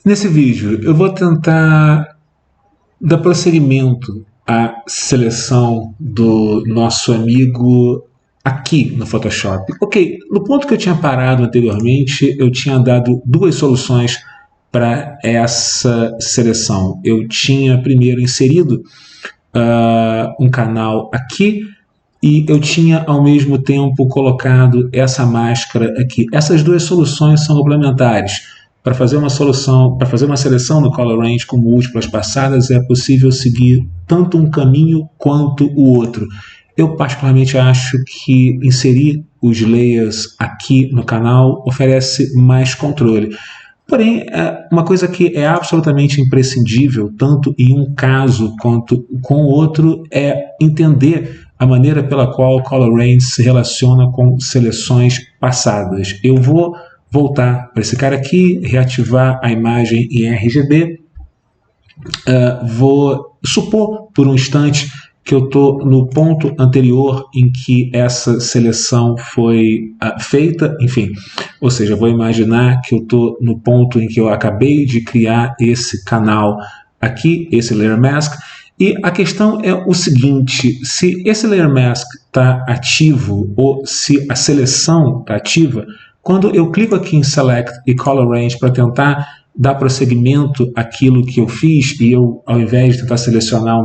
Nesse vídeo eu vou tentar dar prosseguimento à seleção do nosso amigo aqui no Photoshop. Ok, no ponto que eu tinha parado anteriormente, eu tinha dado duas soluções para essa seleção. Eu tinha primeiro inserido um canal aqui e eu tinha ao mesmo tempo colocado essa máscara aqui. Essas duas soluções são complementares. Para fazer uma seleção no Color Range com múltiplas passadas, é possível seguir tanto um caminho quanto o outro. Eu particularmente acho que inserir os layers aqui no canal oferece mais controle. Porém, uma coisa que é absolutamente imprescindível, tanto em um caso quanto com o outro, é entender a maneira pela qual o Color Range se relaciona com seleções passadas. Eu vou voltar para esse cara aqui, reativar a imagem em RGB. Vou supor por um instante que eu estou no ponto anterior em que essa seleção foi feita, enfim, ou seja, vou imaginar que eu estou no ponto em que eu acabei de criar esse canal aqui, esse Layer Mask, e a questão é o seguinte: se esse Layer Mask está ativo ou se a seleção está ativa, quando eu clico aqui em Select e Color Range para tentar dar prosseguimento àquilo que eu fiz, e eu, ao invés de tentar selecionar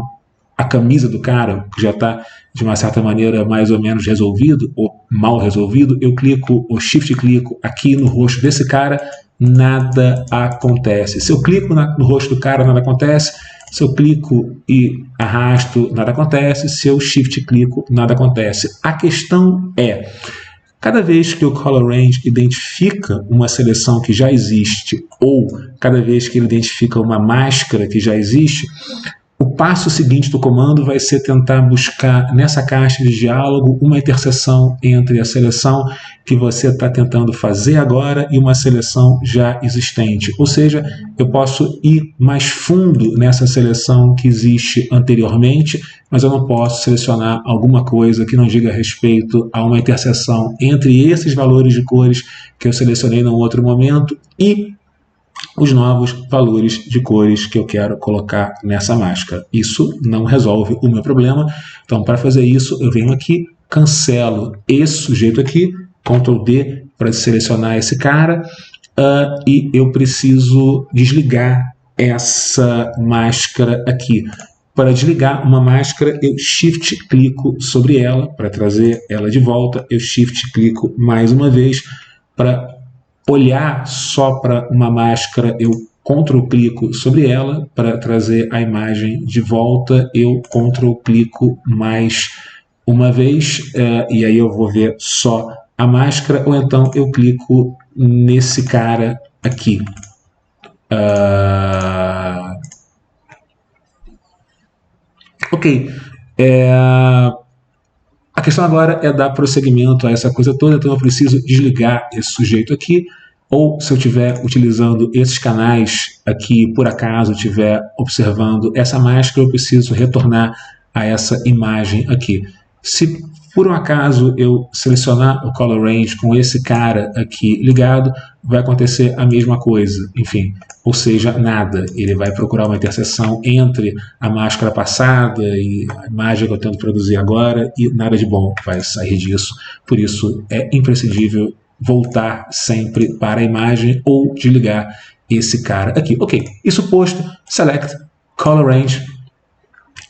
a camisa do cara, que já está de uma certa maneira mais ou menos resolvido ou mal resolvido, eu clico, ou shift clico aqui no rosto desse cara, nada acontece. Se eu clico no rosto do cara, nada acontece. Se eu clico e arrasto, nada acontece. Se eu shift clico, nada acontece. A questão é: cada vez que o Color Range identifica uma seleção que já existe, ou cada vez que ele identifica uma máscara que já existe, o passo seguinte do comando vai ser tentar buscar nessa caixa de diálogo uma interseção entre a seleção que você está tentando fazer agora e uma seleção já existente. Ou seja, eu posso ir mais fundo nessa seleção que existe anteriormente, mas eu não posso selecionar alguma coisa que não diga respeito a uma interseção entre esses valores de cores que eu selecionei num outro momento e os novos valores de cores que eu quero colocar nessa máscara. Isso não resolve o meu problema. Então, para fazer isso, eu venho aqui, cancelo esse sujeito aqui, Ctrl D para selecionar esse cara, e eu preciso desligar essa máscara aqui. Para desligar uma máscara, eu shift clico sobre ela para trazer ela de volta, eu shift clico mais uma vez para olhar só para uma máscara, eu Ctrl clico sobre ela para trazer a imagem de volta, eu Ctrl clico mais uma vez, e aí eu vou ver só a máscara, ou então eu clico nesse cara aqui. Ok. A questão agora é dar prosseguimento a essa coisa toda, então eu preciso desligar esse sujeito aqui, ou se eu estiver utilizando esses canais aqui, por acaso estiver observando essa máscara, eu preciso retornar a essa imagem aqui. Se por um acaso eu selecionar o Color Range com esse cara aqui ligado, vai acontecer a mesma coisa, enfim, ou seja, nada. Ele vai procurar uma interseção entre a máscara passada e a imagem que eu tento produzir agora e nada de bom vai sair disso. Por isso é imprescindível voltar sempre para a imagem ou desligar esse cara aqui. Ok, isso posto, Select, Color Range,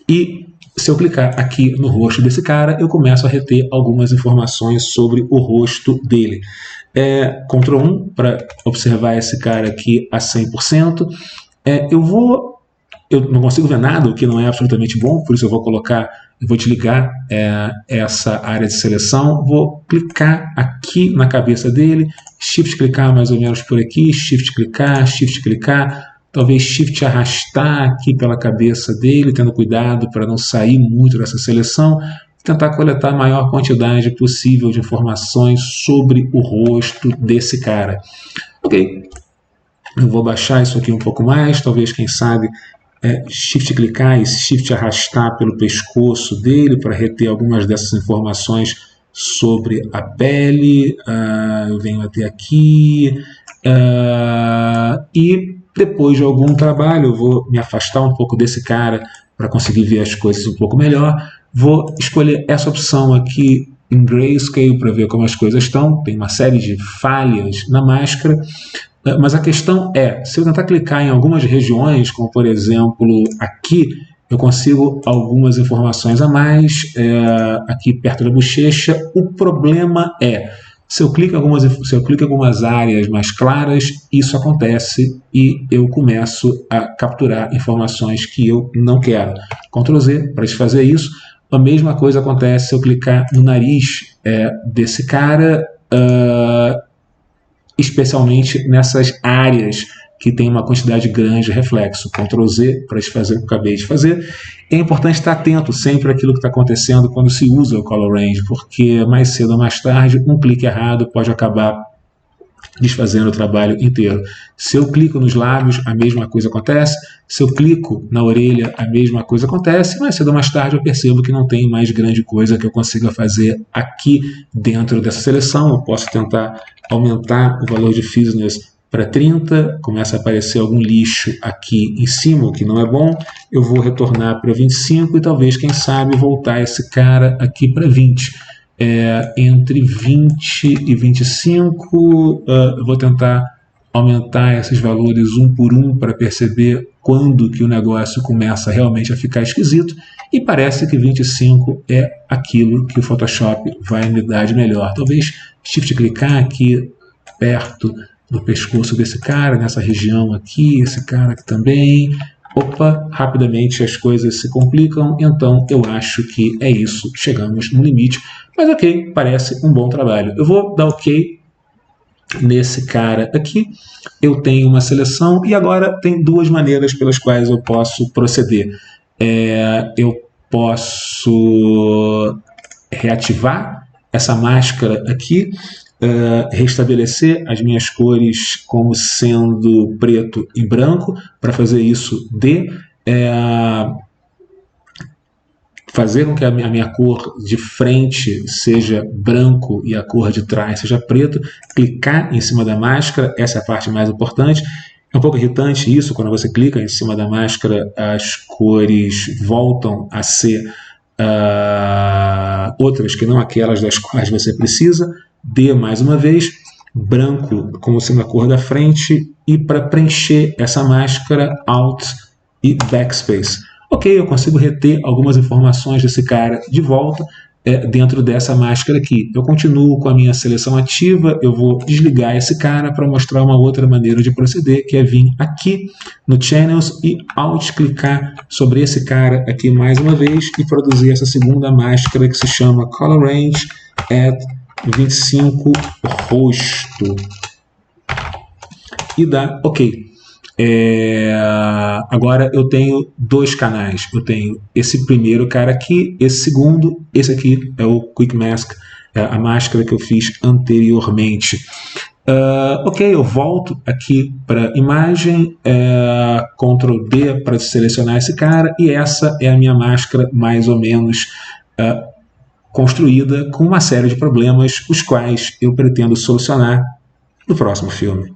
e se eu clicar aqui no rosto desse cara, eu começo a reter algumas informações sobre o rosto dele. Ctrl 1 para observar esse cara aqui a 100%. Eu não consigo ver nada, o que não é absolutamente bom, por isso eu vou desligar essa área de seleção, vou clicar aqui na cabeça dele, shift clicar mais ou menos por aqui, shift clicar, talvez shift arrastar aqui pela cabeça dele, tendo cuidado para não sair muito dessa seleção, tentar coletar a maior quantidade possível de informações sobre o rosto desse cara. Ok, eu vou baixar isso aqui um pouco mais, talvez, quem sabe, shift clicar e shift arrastar pelo pescoço dele para reter algumas dessas informações sobre a pele. Eu venho até aqui e Depois de algum trabalho, eu vou me afastar um pouco desse cara para conseguir ver as coisas um pouco melhor. Vou escolher essa opção aqui em Grayscale para ver como as coisas estão. Tem uma série de falhas na máscara, mas a questão é, se eu tentar clicar em algumas regiões, como por exemplo aqui, eu consigo algumas informações a mais, aqui perto da bochecha. O problema é, se eu clico em algumas áreas mais claras, isso acontece e eu começo a capturar informações que eu não quero. Ctrl Z para desfazer isso. A mesma coisa acontece se eu clicar no nariz desse cara, especialmente nessas áreas que tem uma quantidade grande de reflexo. Ctrl Z para desfazer o que eu acabei de fazer. É importante estar atento sempre àquilo que está acontecendo quando se usa o Color Range, porque mais cedo ou mais tarde um clique errado pode acabar desfazendo o trabalho inteiro. Se eu clico nos lábios, a mesma coisa acontece. Se eu clico na orelha, a mesma coisa acontece. Mais cedo ou mais tarde eu percebo que não tem mais grande coisa que eu consiga fazer aqui dentro dessa seleção. Eu posso tentar aumentar o valor de Fuzziness para 30, começa a aparecer algum lixo aqui em cima, o que não é bom. Eu vou retornar para 25 e talvez, quem sabe, voltar esse cara aqui para 20. Entre 20 e 25, eu vou tentar aumentar esses valores um por um para perceber quando que o negócio começa realmente a ficar esquisito, e parece que 25 é aquilo que o Photoshop vai me dar de melhor. Talvez shift clicar aqui perto do pescoço desse cara, nessa região aqui, esse cara aqui também. Opa, rapidamente as coisas se complicam, então eu acho que é isso, chegamos no limite. Mas ok, parece um bom trabalho. Eu vou dar ok nesse cara aqui. Eu tenho uma seleção e agora tem duas maneiras pelas quais eu posso proceder. Eu posso reativar essa máscara aqui, restabelecer as minhas cores como sendo preto e branco. Para fazer isso, fazer com que a minha cor de frente seja branco e a cor de trás seja preto, clicar em cima da máscara, essa é a parte mais importante. É um pouco irritante isso, quando você clica em cima da máscara, as cores voltam a ser outras que não aquelas das quais você precisa. Mais uma vez, branco como sendo a cor da frente, e para preencher essa máscara, Alt e Backspace. Ok, eu consigo reter algumas informações desse cara de volta dentro dessa máscara aqui. Eu continuo com a minha seleção ativa, eu vou desligar esse cara para mostrar uma outra maneira de proceder, que é vir aqui no Channels e Alt-clicar sobre esse cara aqui mais uma vez e produzir essa segunda máscara que se chama Color Range at 25 rosto. E dá ok. Agora eu tenho dois canais. Eu tenho esse primeiro cara aqui, esse segundo, esse aqui é o Quick Mask, a máscara que eu fiz anteriormente. Ok, eu volto aqui para imagem, Ctrl D para selecionar esse cara, e essa é a minha máscara mais ou menos construída, com uma série de problemas, os quais eu pretendo solucionar no próximo filme.